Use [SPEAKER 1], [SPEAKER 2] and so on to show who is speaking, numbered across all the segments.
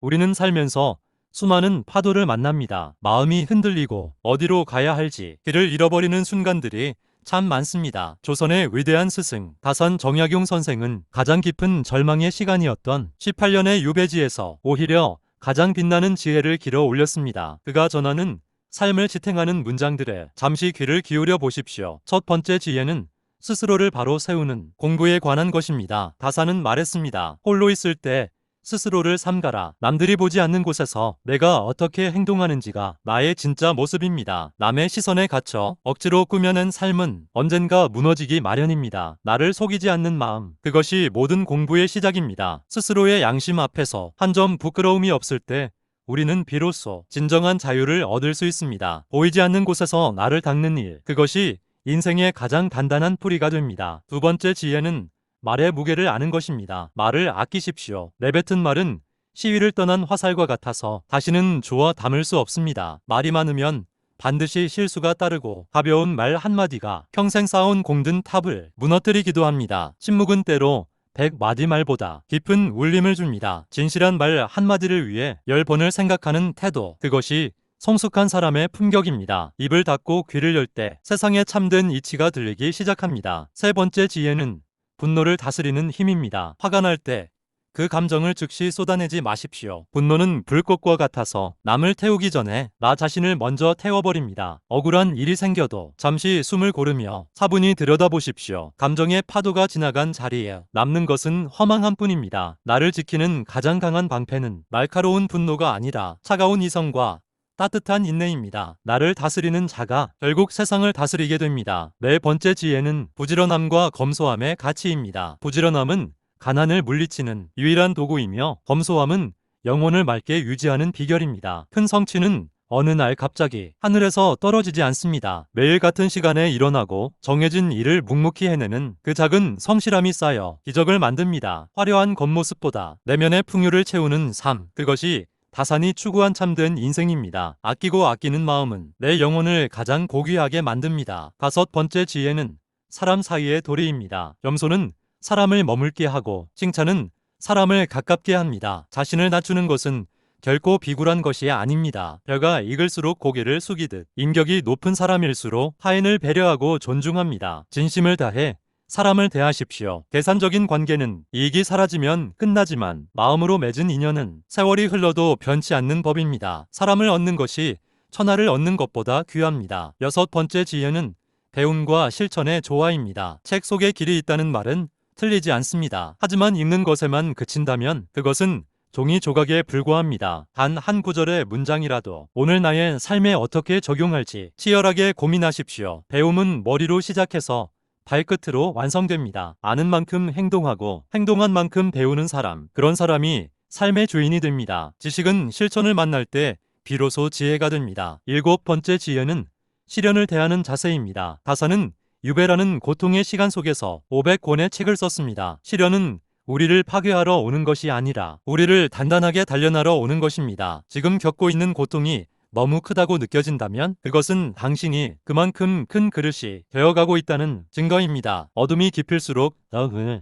[SPEAKER 1] 우리는 살면서 수많은 파도를 만납니다. 마음이 흔들리고 어디로 가야 할지 길을 잃어버리는 순간들이 참 많습니다. 조선의 위대한 스승 다산 정약용 선생은 가장 깊은 절망의 시간이었던 18년의 유배지에서 오히려 가장 빛나는 지혜를 길어 올렸습니다. 그가 전하는 삶을 지탱하는 문장들에 잠시 귀를 기울여 보십시오. 첫 번째 지혜는 스스로를 바로 세우는 공부에 관한 것입니다. 다산은 말했습니다. 홀로 있을 때 스스로를 삼가라. 남들이 보지 않는 곳에서 내가 어떻게 행동하는지가 나의 진짜 모습입니다. 남의 시선에 갇혀 억지로 꾸며낸 삶은 언젠가 무너지기 마련입니다. 나를 속이지 않는 마음, 그것이 모든 공부의 시작입니다. 스스로의 양심 앞에서 한 점 부끄러움이 없을 때 우리는 비로소 진정한 자유를 얻을 수 있습니다. 보이지 않는 곳에서 나를 닦는 일, 그것이 인생의 가장 단단한 뿌리가 됩니다. 두 번째 지혜는 말의 무게를 아는 것입니다. 말을 아끼십시오. 내뱉은 말은 시위를 떠난 화살과 같아서 다시는 주워 담을 수 없습니다. 말이 많으면 반드시 실수가 따르고 가벼운 말 한마디가 평생 쌓아온 공든 탑을 무너뜨리기도 합니다. 침묵은 때로 100마디 말보다 깊은 울림을 줍니다. 진실한 말 한마디를 위해 10번을 생각하는 태도, 그것이 성숙한 사람의 품격입니다. 입을 닫고 귀를 열 때 세상의 참된 이치가 들리기 시작합니다. 세 번째 지혜는 분노를 다스리는 힘입니다. 화가 날 때 그 감정을 즉시 쏟아내지 마십시오. 분노는 불꽃과 같아서 남을 태우기 전에 나 자신을 먼저 태워버립니다. 억울한 일이 생겨도 잠시 숨을 고르며 차분히 들여다보십시오. 감정의 파도가 지나간 자리에 남는 것은 허망한 뿐입니다. 나를 지키는 가장 강한 방패는 날카로운 분노가 아니라 차가운 이성과 따뜻한 인내입니다. 나를 다스리는 자가 결국 세상을 다스리게 됩니다. 네 번째 지혜는 부지런함과 검소함의 가치입니다. 부지런함은 가난을 물리치는 유일한 도구이며 검소함은 영혼을 맑게 유지하는 비결입니다. 큰 성취는 어느 날 갑자기 하늘에서 떨어지지 않습니다. 매일 같은 시간에 일어나고 정해진 일을 묵묵히 해내는 그 작은 성실함이 쌓여 기적을 만듭니다. 화려한 겉모습보다 내면의 풍요를 채우는 삶, 그것이 다산이 추구한 참된 인생입니다. 아끼고 아끼는 마음은 내 영혼을 가장 고귀하게 만듭니다. 다섯 번째 지혜는 사람 사이의 도리입니다. 겸손은 사람을 머물게 하고 칭찬은 사람을 가깝게 합니다. 자신을 낮추는 것은 결코 비굴한 것이 아닙니다. 벼가 익을수록 고개를 숙이듯 인격이 높은 사람일수록 타인을 배려하고 존중합니다. 진심을 다해 사람을 대하십시오. 계산적인 관계는 이익이 사라지면 끝나지만 마음으로 맺은 인연은 세월이 흘러도 변치 않는 법입니다. 사람을 얻는 것이 천하를 얻는 것보다 귀합니다. 여섯 번째 지혜는 배움과 실천의 조화입니다. 책 속에 길이 있다는 말은 틀리지 않습니다. 하지만 읽는 것에만 그친다면 그것은 종이 조각에 불과합니다. 단 한 구절의 문장이라도 오늘 나의 삶에 어떻게 적용할지 치열하게 고민하십시오. 배움은 머리로 시작해서 발끝으로 완성됩니다. 아는 만큼 행동하고 행동한 만큼 배우는 사람, 그런 사람이 삶의 주인이 됩니다. 지식은 실천을 만날 때 비로소 지혜가 됩니다. 일곱 번째 지혜는 시련을 대하는 자세입니다. 다산은 유배라는 고통의 시간 속에서 500권의 책을 썼습니다. 시련은 우리를 파괴하러 오는 것이 아니라 우리를 단단하게 단련하러 오는 것입니다. 지금 겪고 있는 고통이 너무 크다고 느껴진다면 그것은 당신이 그만큼 큰 그릇이 되어가고 있다는 증거입니다. 어둠이 깊을수록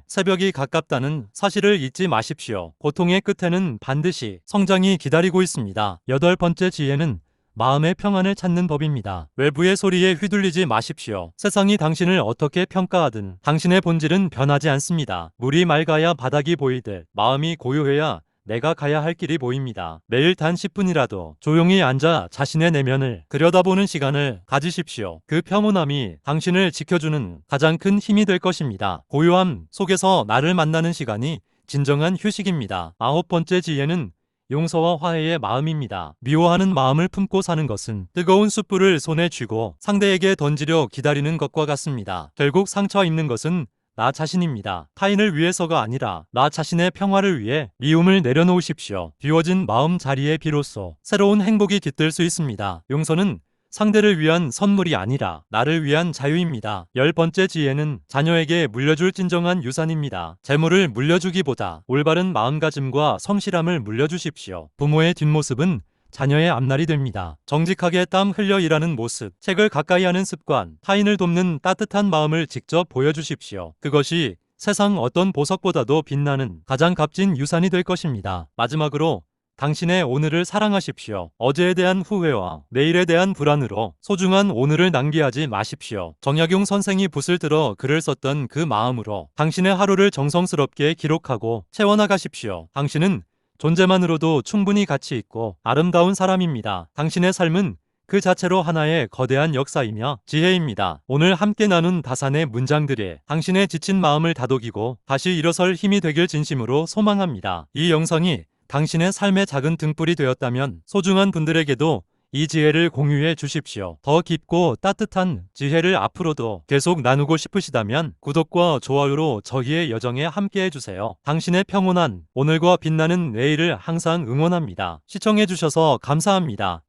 [SPEAKER 1] 새벽이 가깝다는 사실을 잊지 마십시오. 고통의 끝에는 반드시 성장이 기다리고 있습니다. 여덟 번째 지혜는 마음의 평안을 찾는 법입니다. 외부의 소리에 휘둘리지 마십시오. 세상이 당신을 어떻게 평가하든 당신의 본질은 변하지 않습니다. 물이 맑아야 바닥이 보이듯 마음이 고요해야 내가 가야 할 길이 보입니다. 매일 단 10분이라도 조용히 앉아 자신의 내면을 들여다보는 시간을 가지십시오. 그 평온함이 당신을 지켜주는 가장 큰 힘이 될 것입니다. 고요함 속에서 나를 만나는 시간이 진정한 휴식입니다. 아홉 번째 지혜는 용서와 화해의 마음입니다. 미워하는 마음을 품고 사는 것은 뜨거운 숯불을 손에 쥐고 상대에게 던지려 기다리는 것과 같습니다. 결국 상처 입는 것은 나 자신입니다. 타인을 위해서가 아니라 나 자신의 평화를 위해 미움을 내려놓으십시오. 비워진 마음 자리에 비로소 새로운 행복이 깃들 수 있습니다. 용서는 상대를 위한 선물이 아니라 나를 위한 자유입니다. 열 번째 지혜는 자녀에게 물려줄 진정한 유산입니다. 재물을 물려주기보다 올바른 마음가짐과 성실함을 물려주십시오. 부모의 뒷모습은 자녀의 앞날이 됩니다. 정직하게 땀 흘려 일하는 모습, 책을 가까이 하는 습관, 타인을 돕는 따뜻한 마음을 직접 보여주십시오. 그것이 세상 어떤 보석보다도 빛나는 가장 값진 유산이 될 것입니다. 마지막으로 당신의 오늘을 사랑하십시오. 어제에 대한 후회와 내일에 대한 불안으로 소중한 오늘을 낭비하지 마십시오. 정약용 선생이 붓을 들어 글을 썼던 그 마음으로 당신의 하루를 정성스럽게 기록하고 채워나가십시오. 당신은 존재만으로도 충분히 가치 있고 아름다운 사람입니다. 당신의 삶은 그 자체로 하나의 거대한 역사이며 지혜입니다. 오늘 함께 나눈 다산의 문장들이 당신의 지친 마음을 다독이고 다시 일어설 힘이 되길 진심으로 소망합니다. 이 영상이 당신의 삶의 작은 등불이 되었다면 소중한 분들에게도 이 지혜를 공유해 주십시오. 더 깊고 따뜻한 지혜를 앞으로도 계속 나누고 싶으시다면 구독과 좋아요로 저희의 여정에 함께해 주세요. 당신의 평온한 오늘과 빛나는 내일을 항상 응원합니다. 시청해 주셔서 감사합니다.